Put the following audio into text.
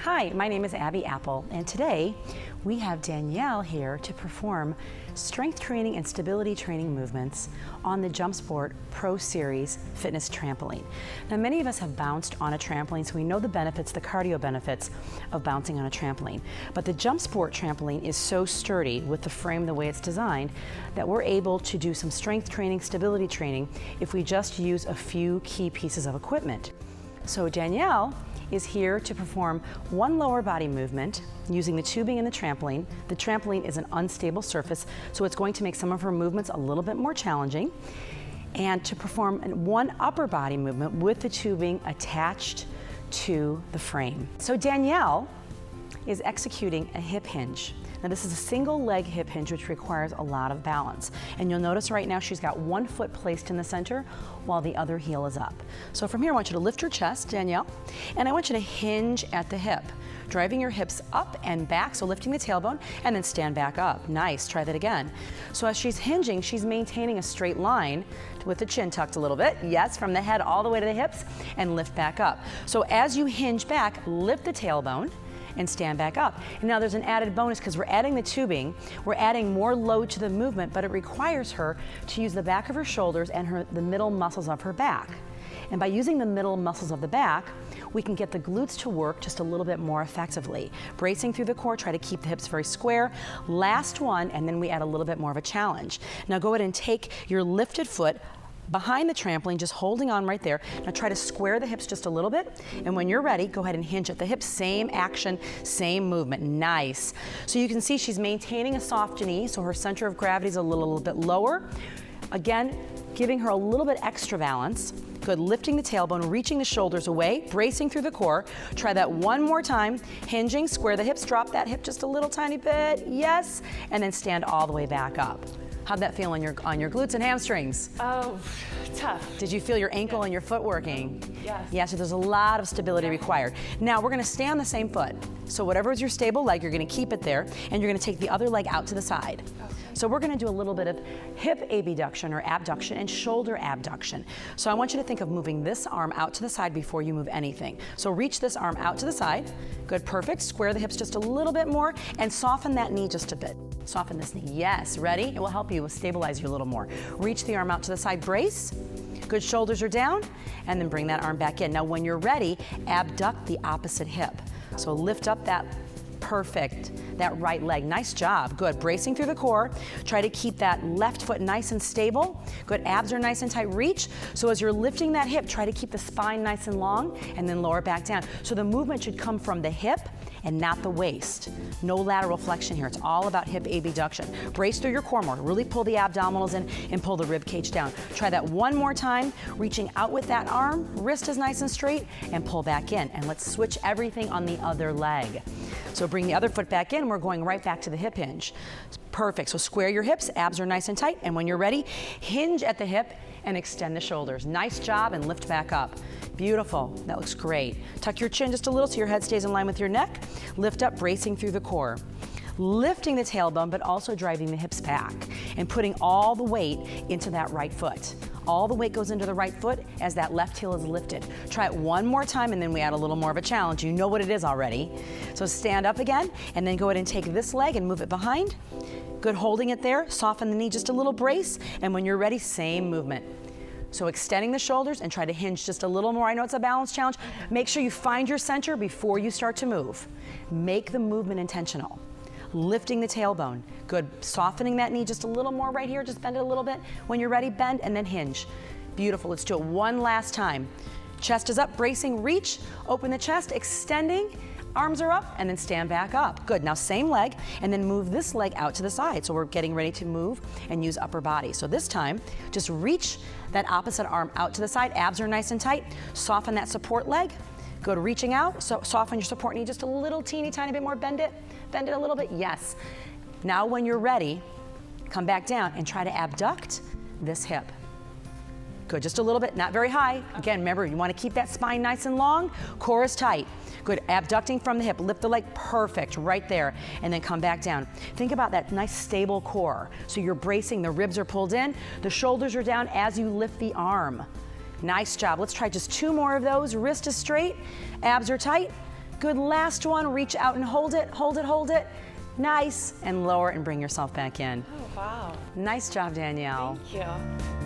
Hi, my name is Abbie Appel, and today we have Danielle here to perform strength training and stability training movements on the JumpSport Pro Series fitness trampoline. Now, many of us have bounced on a trampoline, so we know the benefits, the cardio benefits of bouncing on a trampoline. But the JumpSport trampoline is so sturdy with the frame the way it's designed that we're able to do some strength training, stability training if we just use a few key pieces of equipment. So Danielle is here to perform one lower body movement using the tubing and the trampoline. The trampoline is an unstable surface, so it's going to make some of her movements a little bit more challenging. And to perform one upper body movement with the tubing attached to the frame. So Danielle is executing a hip hinge. Now this is a single leg hip hinge which requires a lot of balance. And you'll notice right now she's got one foot placed in the center while the other heel is up. So from here I want you to lift your chest, Danielle, and I want you to hinge at the hip, driving your hips up and back, so lifting the tailbone, and then stand back up. Nice, try that again. So as she's hinging, she's maintaining a straight line with the chin tucked a little bit. Yes, from the head all the way to the hips, and lift back up. So as you hinge back, lift the tailbone, and stand back up. And now there's an added bonus because we're adding the tubing, we're adding more load to the movement, but it requires her to use the back of her shoulders and the middle muscles of her back. And by using the middle muscles of the back, we can get the glutes to work just a little bit more effectively. Bracing through the core, try to keep the hips very square. Last one, and then we add a little bit more of a challenge. Now go ahead and take your lifted foot behind the trampoline, just holding on right there. Now try to square the hips just a little bit, and when you're ready, go ahead and hinge at the hips. Same action, same movement. Nice. So you can see she's maintaining a soft knee, so her center of gravity is a little bit lower. Again, giving her a little bit extra balance. Good, lifting the tailbone, reaching the shoulders away, bracing through the core. Try that one more time. Hinging, square the hips, drop that hip just a little tiny bit. Yes, and then stand all the way back up. How'd that feel on your glutes and hamstrings? Oh, tough. Did you feel your ankle and your foot working? Yes. Yeah, so there's a lot of stability required. Now we're gonna stay on the same foot. So whatever is your stable leg, you're gonna keep it there, and you're gonna take the other leg out to the side. Okay. So we're gonna do a little bit of hip abduction or abduction and shoulder abduction. So I want you to think of moving this arm out to the side before you move anything. So reach this arm out to the side. Good, perfect. Square the hips just a little bit more and soften that knee just a bit. Soften this knee. Yes, ready? It will help you stabilize you a little more. Reach the arm out to the side, brace. Good, shoulders are down, and then bring that arm back in. Now when you're ready, abduct the opposite hip. So lift up that that right leg. Nice job. Good. Bracing through the core. Try to keep that left foot nice and stable. Good. Abs are nice and tight. Reach. So as you're lifting that hip, try to keep the spine nice and long and then lower back down. So the movement should come from the hip and not the waist. No lateral flexion here. It's all about hip abduction. Brace through your core more. Really pull the abdominals in and pull the rib cage down. Try that one more time. Reaching out with that arm. Wrist is nice and straight and pull back in. And let's switch everything on the other leg. So bring the other foot back in. We're going right back to the hip hinge. Perfect. So square your hips. Abs are nice and tight. And when you're ready, hinge at the hip and extend the shoulders. Nice job, and lift back up. Beautiful. That looks great. Tuck your chin just a little so your head stays in line with your neck. Lift up, bracing through the core. Lifting the tailbone, but also driving the hips back and putting all the weight into that right foot. All the weight goes into the right foot as that left heel is lifted. Try it one more time, and then we add a little more of a challenge. You know what it is already. So stand up again, and then go ahead and take this leg and move it behind. Good, holding it there. Soften the knee, just a little brace, and when you're ready, same movement. So extending the shoulders and try to hinge just a little more. I know it's a balance challenge. Make sure you find your center before you start to move. Make the movement intentional. Lifting the tailbone. Good, softening that knee just a little more right here. Just bend it a little bit. When you're ready, bend and then hinge. Beautiful, let's do it one last time. Chest is up, bracing, reach, open the chest, extending. Arms are up, and then stand back up. Good, now same leg, and then move this leg out to the side. So we're getting ready to move and use upper body. So this time, just reach that opposite arm out to the side. Abs are nice and tight. Soften that support leg. Good, reaching out. So soften your support knee just a little teeny tiny bit more. Bend it a little bit. Yes. Now when you're ready, come back down and try to abduct this hip. Good, just a little bit, not very high. Again, remember, you want to keep that spine nice and long. Core is tight. Good, abducting from the hip, lift the leg, perfect, right there, and then come back down. Think about that nice stable core. So you're bracing, the ribs are pulled in, the shoulders are down as you lift the arm. Nice job. Let's try just two more of those. Wrist is straight, abs are tight. Good, last one, reach out and hold it, hold it, hold it. Nice, and lower and bring yourself back in. Oh, wow. Nice job, Danielle. Thank you.